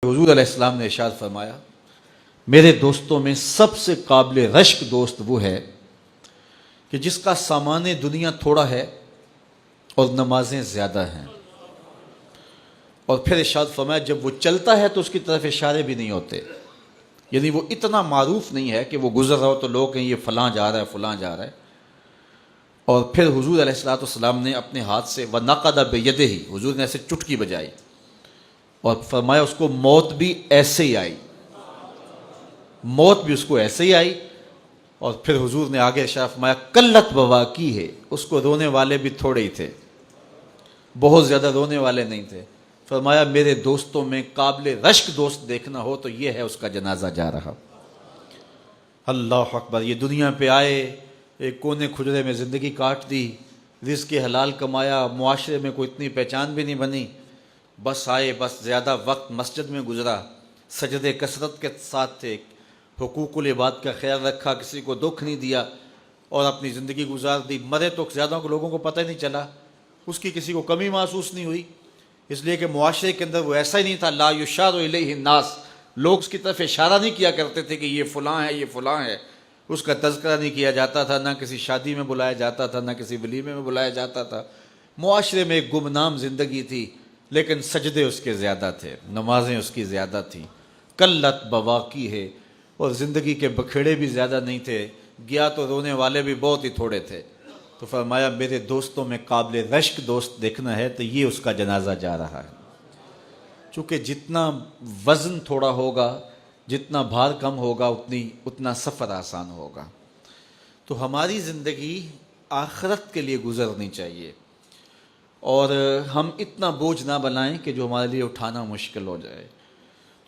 حضور علیہ السلام نے ارشاد فرمایا، میرے دوستوں میں سب سے قابل رشک دوست وہ ہے کہ جس کا سامان دنیا تھوڑا ہے اور نمازیں زیادہ ہیں۔ اور پھر ارشاد فرمایا جب وہ چلتا ہے تو اس کی طرف اشارے بھی نہیں ہوتے، یعنی وہ اتنا معروف نہیں ہے کہ وہ گزر رہا ہو تو لوگ کہیں یہ فلاں جا رہا ہے فلاں جا رہا ہے۔ اور پھر حضور علیہ السلام نے اپنے ہاتھ سے وَنَقَدَ بِيَدِهِ، حضور نے ایسے چٹکی بجائی اور فرمایا اس کو موت بھی ایسے ہی آئی، موت بھی اس کو ایسے ہی آئی۔ اور پھر حضور نے آگے ارشاد فرمایا قلت بواکی ہے، اس کو رونے والے بھی تھوڑے ہی تھے، بہت زیادہ رونے والے نہیں تھے۔ فرمایا میرے دوستوں میں قابل رشک دوست دیکھنا ہو تو یہ ہے اس کا جنازہ جا رہا۔ اللہ اکبر، یہ دنیا پہ آئے، ایک کونے کھجرے میں زندگی کاٹ دی، رزق حلال کمایا، معاشرے میں کوئی اتنی پہچان بھی نہیں بنی، بس آئے، بس زیادہ وقت مسجد میں گزرا، سجدے کثرت کے ساتھ تھے، حقوق العباد کا خیال رکھا، کسی کو دکھ نہیں دیا اور اپنی زندگی گزار دی۔ مرے تو زیادہ لوگوں کو پتہ ہی نہیں چلا، اس کی کسی کو کمی محسوس نہیں ہوئی، اس لیے کہ معاشرے کے اندر وہ ایسا ہی نہیں تھا۔ لا یشار الیہ الناس، لوگ اس کی طرف اشارہ نہیں کیا کرتے تھے کہ یہ فلاں ہے یہ فلاں ہے، اس کا تذکرہ نہیں کیا جاتا تھا، نہ کسی شادی میں بلایا جاتا تھا، نہ کسی ولیمے میں بلایا جاتا تھا۔ معاشرے میں ایک گمنام زندگی تھی، لیکن سجدے اس کے زیادہ تھے، نمازیں اس کی زیادہ تھیں، قلت بواکی ہے، اور زندگی کے بکھیڑے بھی زیادہ نہیں تھے، گیا تو رونے والے بھی بہت ہی تھوڑے تھے۔ تو فرمایا میرے دوستوں میں قابل رشک دوست دیکھنا ہے تو یہ اس کا جنازہ جا رہا ہے۔ چونکہ جتنا وزن تھوڑا ہوگا، جتنا بھار کم ہوگا، اتنا سفر آسان ہوگا۔ تو ہماری زندگی آخرت کے لیے گزرنی چاہیے، اور ہم اتنا بوجھ نہ بنائیں کہ جو ہمارے لیے اٹھانا مشکل ہو جائے۔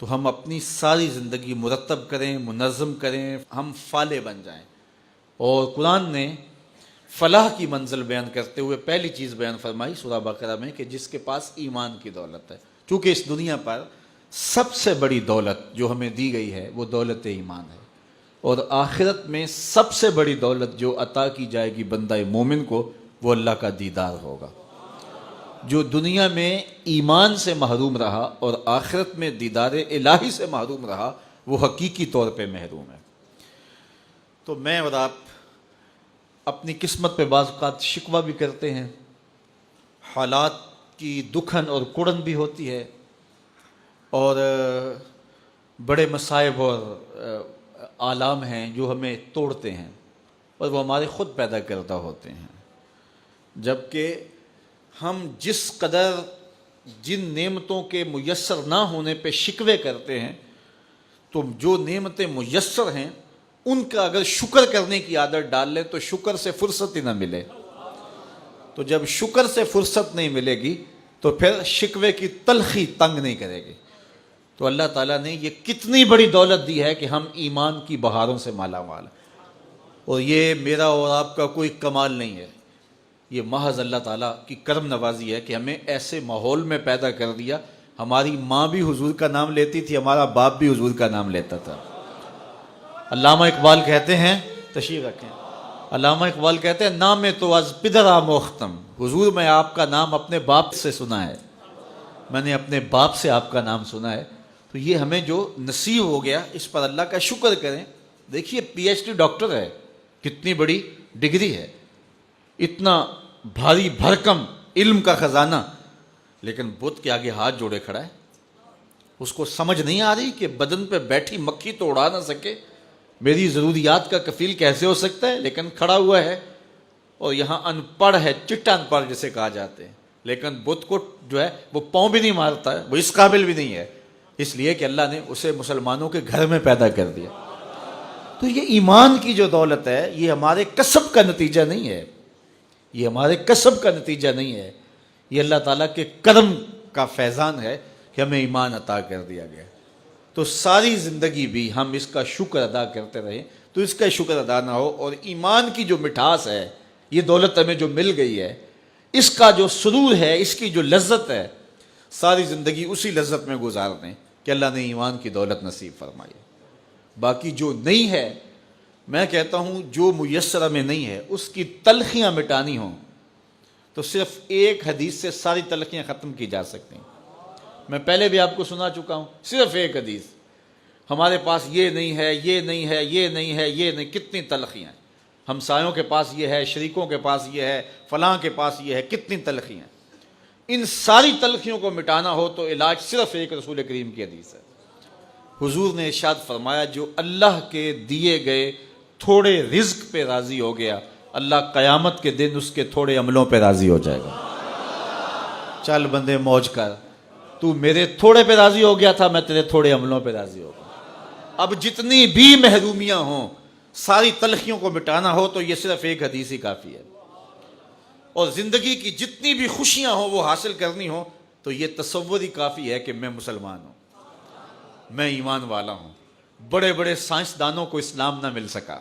تو ہم اپنی ساری زندگی مرتب کریں، منظم کریں، ہم فالح بن جائیں۔ اور قرآن نے فلاح کی منزل بیان کرتے ہوئے پہلی چیز بیان فرمائی سورہ بقرہ میں کہ جس کے پاس ایمان کی دولت ہے، چونکہ اس دنیا پر سب سے بڑی دولت جو ہمیں دی گئی ہے وہ دولت ایمان ہے، اور آخرت میں سب سے بڑی دولت جو عطا کی جائے گی بندہ مومن کو وہ اللہ کا دیدار ہوگا۔ جو دنیا میں ایمان سے محروم رہا اور آخرت میں دیدار الہی سے محروم رہا وہ حقیقی طور پہ محروم ہے۔ تو میں اور آپ اپنی قسمت پہ بعض اوقات شکوہ بھی کرتے ہیں، حالات کی دکھن اور کڑن بھی ہوتی ہے، اور بڑے مصائب اور آلام ہیں جو ہمیں توڑتے ہیں اور وہ ہمارے خود پیدا کردہ ہوتے ہیں۔ جبکہ ہم جس قدر جن نعمتوں کے میسر نہ ہونے پہ شکوے کرتے ہیں، تو جو نعمتیں میسر ہیں ان کا اگر شکر کرنے کی عادت ڈال لیں تو شکر سے فرصت ہی نہ ملے۔ تو جب شکر سے فرصت نہیں ملے گی تو پھر شکوے کی تلخی تنگ نہیں کرے گی۔ تو اللہ تعالیٰ نے یہ کتنی بڑی دولت دی ہے کہ ہم ایمان کی بہاروں سے مالا مال ہیں، اور یہ میرا اور آپ کا کوئی کمال نہیں ہے، یہ محض اللہ تعالیٰ کی کرم نوازی ہے کہ ہمیں ایسے ماحول میں پیدا کر دیا۔ ہماری ماں بھی حضور کا نام لیتی تھی، ہمارا باپ بھی حضور کا نام لیتا تھا۔ علامہ اقبال کہتے ہیں، تشریف رکھیں، علامہ اقبال کہتے ہیں نام تو از پدرا موختم، حضور میں آپ کا نام اپنے باپ سے سنا ہے، میں نے اپنے باپ سے آپ کا نام سنا ہے۔ تو یہ ہمیں جو نصیب ہو گیا اس پر اللہ کا شکر کریں۔ دیکھیے پی ایچ ڈی ڈاکٹر ہے، کتنی بڑی ڈگری ہے، اتنا بھاری بھرکم علم کا خزانہ، لیکن بت کے آگے ہاتھ جوڑے کھڑا ہے۔ اس کو سمجھ نہیں آ رہی کہ بدن پہ بیٹھی مکھی تو اڑا نہ سکے، میری ضروریات کا کفیل کیسے ہو سکتا ہے، لیکن کھڑا ہوا ہے۔ اور یہاں ان پڑھ ہے، چٹا ان پڑھ جسے کہا جاتے ہیں، لیکن بت کو جو ہے وہ پاؤں بھی نہیں مارتا ہے، وہ اس قابل بھی نہیں ہے، اس لیے کہ اللہ نے اسے مسلمانوں کے گھر میں پیدا کر دیا۔ تو یہ ایمان کی جو دولت ہے یہ ہمارے کسب کا نتیجہ نہیں ہے، یہ ہمارے کسب کا نتیجہ نہیں ہے، یہ اللہ تعالیٰ کے کرم کا فیضان ہے کہ ہمیں ایمان عطا کر دیا گیا۔ تو ساری زندگی بھی ہم اس کا شکر ادا کرتے رہیں تو اس کا شکر ادا نہ ہو، اور ایمان کی جو مٹھاس ہے، یہ دولت ہمیں جو مل گئی ہے، اس کا جو سرور ہے، اس کی جو لذت ہے، ساری زندگی اسی لذت میں گزار دیں کہ اللہ نے ایمان کی دولت نصیب فرمائی۔ باقی جو نہیں ہے، میں کہتا ہوں جو میسر ہمیں نہیں ہے اس کی تلخیاں مٹانی ہوں تو صرف ایک حدیث سے ساری تلخیاں ختم کی جا سکتی ہیں۔ میں پہلے بھی آپ کو سنا چکا ہوں، صرف ایک حدیث، ہمارے پاس یہ نہیں ہے، یہ نہیں ہے، یہ نہیں ہے، یہ نہیں، کتنی تلخیاں ہیں، ہمسایوں کے پاس یہ ہے، شریکوں کے پاس یہ ہے، فلاں کے پاس یہ ہے، کتنی تلخیاں ہیں۔ ان ساری تلخیوں کو مٹانا ہو تو علاج صرف ایک، رسول کریم کی حدیث ہے۔ حضور نے ارشاد فرمایا، جو اللہ کے دیے گئے تھوڑے رزق پہ راضی ہو گیا، اللہ قیامت کے دن اس کے تھوڑے عملوں پہ راضی ہو جائے گا۔ چل بندے موج کر، تو میرے تھوڑے پہ راضی ہو گیا تھا، میں تیرے تھوڑے عملوں پہ راضی ہو گیا۔ اب جتنی بھی محرومیاں ہوں، ساری تلخیوں کو مٹانا ہو تو یہ صرف ایک حدیث ہی کافی ہے، اور زندگی کی جتنی بھی خوشیاں ہوں وہ حاصل کرنی ہو تو یہ تصور ہی کافی ہے کہ میں مسلمان ہوں، میں ایمان والا ہوں۔ بڑے بڑے سائنسدانوں کو اسلام نہ مل سکا،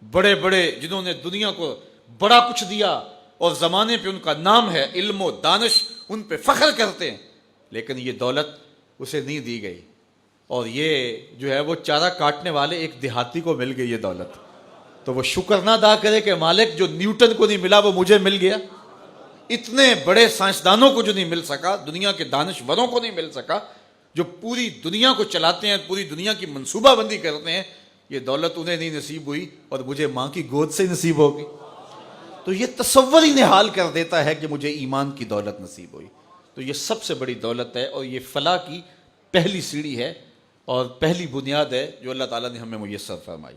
بڑے بڑے جنہوں نے دنیا کو بڑا کچھ دیا اور زمانے پہ ان کا نام ہے، علم و دانش، ان پہ فخر کرتے ہیں، لیکن یہ دولت اسے نہیں دی گئی، اور یہ جو ہے وہ چارہ کاٹنے والے ایک دیہاتی کو مل گئی یہ دولت، تو وہ شکر نہ ادا کرے کہ مالک جو نیوٹن کو نہیں ملا وہ مجھے مل گیا۔ اتنے بڑے سائنسدانوں کو جو نہیں مل سکا، دنیا کے دانشوروں کو نہیں مل سکا، جو پوری دنیا کو چلاتے ہیں، پوری دنیا کی منصوبہ بندی کرتے ہیں، یہ دولت انہیں نہیں نصیب ہوئی اور مجھے ماں کی گود سے نصیب ہوگی۔ تو یہ تصور ہی نحال کر دیتا ہے کہ مجھے ایمان کی دولت نصیب ہوئی۔ تو یہ سب سے بڑی دولت ہے، اور یہ فلاح کی پہلی سیڑھی ہے اور پہلی بنیاد ہے جو اللہ تعالیٰ نے ہمیں میسر فرمائی۔